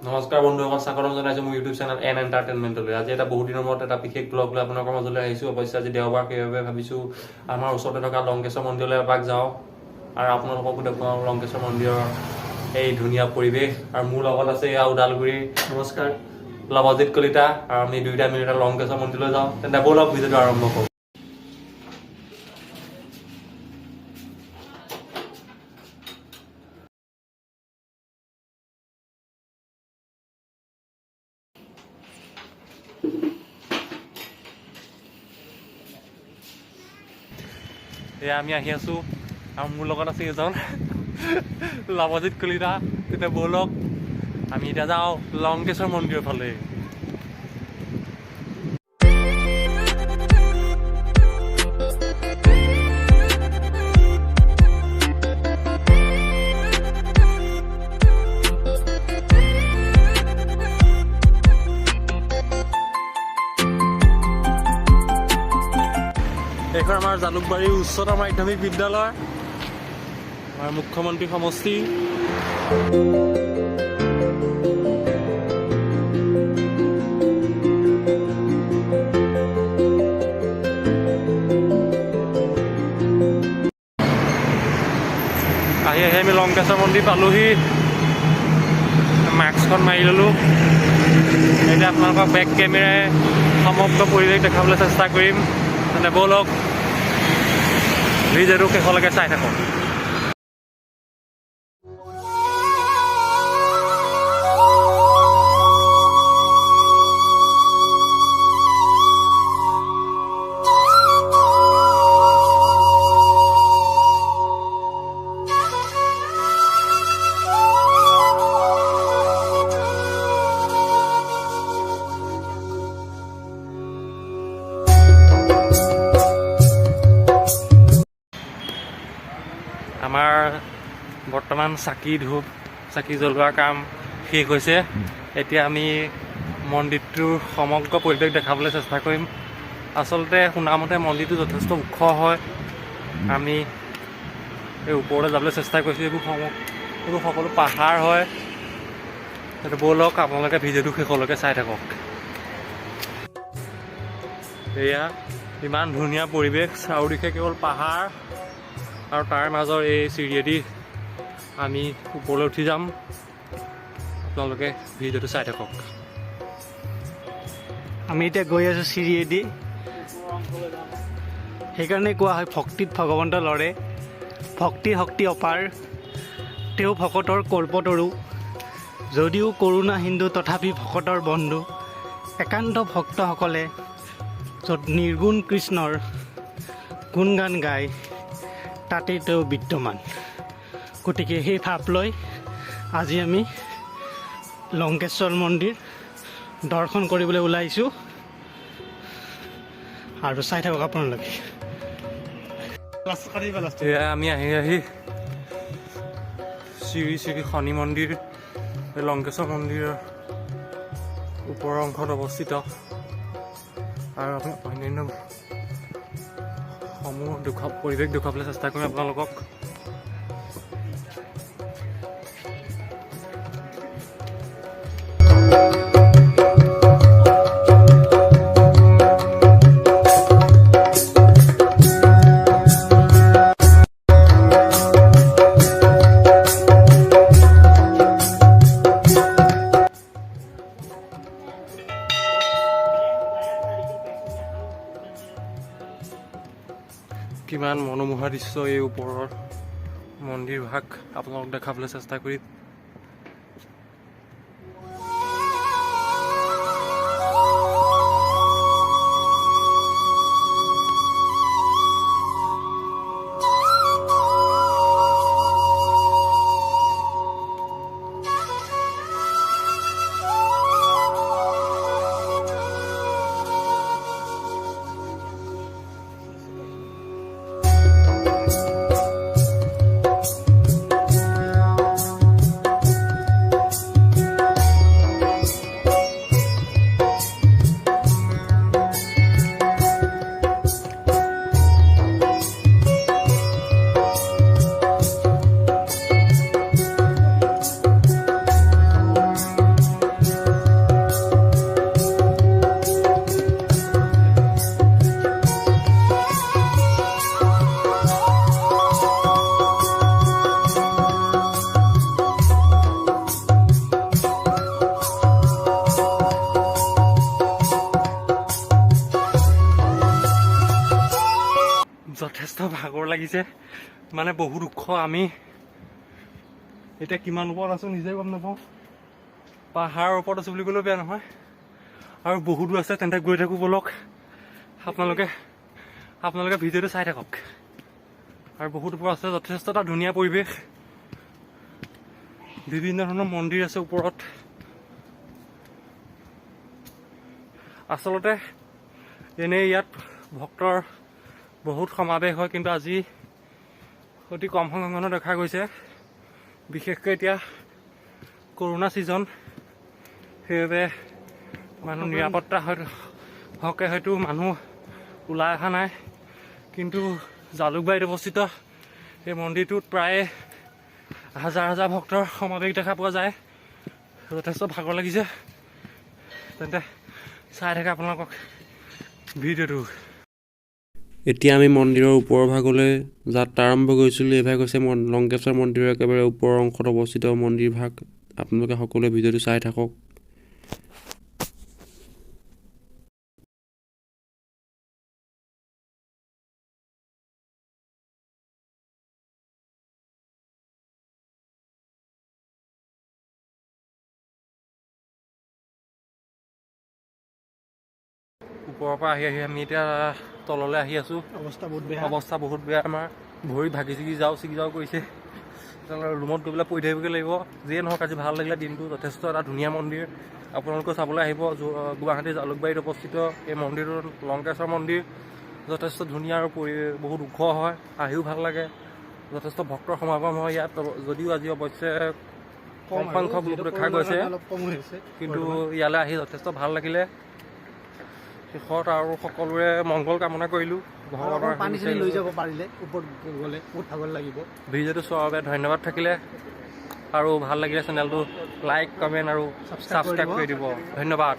নমস্কাৰ বন্ধুসকল, স্বাগতম জনাইছোঁ মোৰ ইউটিউব চেনেল এন এণ্টাৰটেইনমেণ্টলৈ। আজি এটা বহুত দিনৰ মূৰত এটা বিশেষ ব্লগ লৈ আপোনালোকৰ মাজলৈ আহিছোঁ। অৱশ্যে আজি দেওবাৰ, সেইবাবে ভাবিছোঁ আমাৰ ওচৰতে থকা লংকেশ্বৰ মন্দিৰলৈ এপাক যাওঁ আৰু আপোনালোককো দেখুৱাওঁ লংকেশ্বৰ মন্দিৰৰ এই ধুনীয়া পৰিৱেশ। আৰু মোৰ লগত আছে এয়া ওদালগুৰিৰ নমস্কাৰ লৱজিৎ কলিতা, আৰু আমি দুয়োটা মিলি লংকেশ্বৰ মন্দিৰলৈ যাওঁ। তেন্তে ব'লক ভিডিঅ'টো আৰম্ভ কৰোঁ। এয়া আমি আহি আছোঁ আৰু মোৰ লগত আছে এজন লৱজিৎ কলিতা। তেতিয়া ব'লক আমি এতিয়া যাওঁ লংকেশ্বৰ মন্দিৰৰ ফালে। এইখন আমাৰ জালুকবাৰী উচ্চতৰ মাধ্যমিক বিদ্যালয়, আমাৰ মুখ্যমন্ত্ৰী সমষ্টি। আহি আমি লংকেশ্বৰ মন্দিৰ পালোহি। মাস্কখন মাৰি ল'লোঁ। এতিয়া আপোনালোকক বেক কেমেৰাই সমগ্ৰ পৰিৱেশ দেখাবলৈ চেষ্টা কৰিম। তেন্তে ব'লক ভিডিঅ'টো শেষলৈকে চাই থাকক। আমাৰ বৰ্তমান চাকি জ্বলোৱাৰ কাম শেষ হৈছে। এতিয়া আমি মন্দিৰটোৰ সমগ্ৰ পৰিৱেশ দেখাবলৈ চেষ্টা কৰিম। আচলতে শুনামতে মন্দিৰটো যথেষ্ট ওখ হয়। আমি এই ওপৰলৈ যাবলৈ চেষ্টা কৰিছোঁ। এইবোৰ সকলো পাহাৰ হয়। সেইটো ব'লক আপোনালোকে ভিডিঅ'টো শেষলৈকে চাই থাকক। এয়া ইমান ধুনীয়া পৰিৱেশ, চাৰিওদিশে কেৱল পাহাৰ আৰু তাৰ মাজৰ এই চিৰিয়েদি আমি ওপৰলৈ উঠি যাম। আপোনালোকে ভিডিঅ'টো চাই থাকক। আমি এতিয়া গৈ আছোঁ চিৰিয়েদি। সেইকাৰণে কোৱা হয় ভক্তিত ভগৱন্ত লৰে। ভক্তিৰ শক্তি অপাৰ, তেওঁ ভকতৰ কল্পতৰু। যদিও কৰোণা হিন্দু তথাপি ভকতৰ বন্ধু। একান্ত ভক্তসকলে য'ত নিৰ্গুণ কৃষ্ণৰ গুণগান গায়, তাতেই তেওঁ বিদ্যমান। গতিকে সেই ভাৱ লৈ আজি আমি লংকেশ্বৰ মন্দিৰ দৰ্শন কৰিবলৈ ওলাইছোঁ আৰু চাই থাকক আপোনালোকে। আমি আহি শ্ৰী শ্ৰী শনি মন্দিৰ, লংকেশ্বৰ মন্দিৰৰ ওপৰৰ অংশত অৱস্থিত আৰু অন্যান্য পৰিৱেশ দেখুৱাবলৈ চেষ্টা কৰিম আপোনালোকক। কিমান মনোমোহা দৃশ্য এই ওপৰৰ মন্দিৰ ভাগ আপোনালোক দেখাবলৈ চেষ্টা কৰিম। যথেষ্ট ভাগৰ লাগিছে, মানে বহুত ওখ। আমি এতিয়া কিমান ওপৰত আছোঁ নিজে গম নাপাওঁ। পাহাৰৰ ওপৰত আছোঁ বুলি ক'লেও বেয়া নহয়, আৰু বহুতো আছে। তেন্তে গৈ থাকোঁ ব'লক, আপোনালোকে ভিডিঅ'টো চাই থাকক। আৰু বহুত ওপৰত আছে, যথেষ্ট এটা ধুনীয়া পৰিৱেশ। বিভিন্ন ধৰণৰ মন্দিৰ আছে ওপৰত। আচলতে এনেই ইয়াত ভক্তৰ বহুত সমাৱেশ হয়, কিন্তু আজি অতি কম সংখ্যক দেখা গৈছে। বিশেষকৈ এতিয়া কৰোণা ছিজন, সেইবাবে মানুহ নিৰাপত্তা হকে হয়তো মানুহ ওলাই অহা নাই। কিন্তু জালুকবাৰীত অৱস্থিত এই মন্দিৰটোত প্ৰায় হাজাৰ হাজাৰ ভক্তৰ সমাৱেশ দেখা পোৱা যায়। যথেষ্ট ভাগৰ লাগিছে। তেন্তে চাই থাকে আপোনালোকক ভিডিঅ'টো। এতিয়া আমি মন্দিৰৰ ওপৰৰ ভাগলৈ যাত্ৰা আৰম্ভ কৰিছিলোঁ। এই ভাগ হৈছে লংকেশ্বৰ মন্দিৰৰ একেবাৰে ওপৰৰ অংশত অৱস্থিত মন্দিৰ ভাগ। আপোনালোকে সকলোৱে ভিডিঅ'টো চাই থাকক। ওপৰৰ পৰা আহি আমি এতিয়া তললৈ আহি আছোঁ। অৱস্থা বহুত বেয়া। অৱস্থা বহুত বেয়া। আমাৰ ভৰি ভাগি ছিগি যাওঁ কৰিছে। ৰুমত গৈ পেলাই পৰি থাকিবগৈ লাগিব। যিয়ে নহওক আজি ভাল লাগিলে দিনটো। যথেষ্ট এটা ধুনীয়া মন্দিৰ, আপোনালোকেও চাবলৈ আহিব। গুৱাহাটীৰ জালুকবাৰীত অৱস্থিত এই মন্দিৰটো লংকেশ্বৰ মন্দিৰ। যথেষ্ট ধুনীয়া আৰু বহুত ওখ হয়, আহিও ভাল লাগে। যথেষ্ট ভক্তৰ সমাগম হয় ইয়াত। যদিও আজি অৱশ্যে কম সংখ্যক লোক দেখা গৈছে, কিন্তু ইয়ালৈ আহি যথেষ্ট ভাল লাগিলে। শেষত আৰু সকলোৰে মংগল কামনা কৰিলোঁ। ভগৱানৰ পানী লৈ যাব পাৰিলে ওপৰত গ'লে বহুত ভাগৰ লাগিব। ভিডিঅ'টো চোৱাৰ বাবে ধন্যবাদ থাকিলে, আৰু ভাল লাগিলে চেনেলটো লাইক, কমেণ্ট আৰু ছাবস্ক্ৰাইব কৰি দিব। ধন্যবাদ।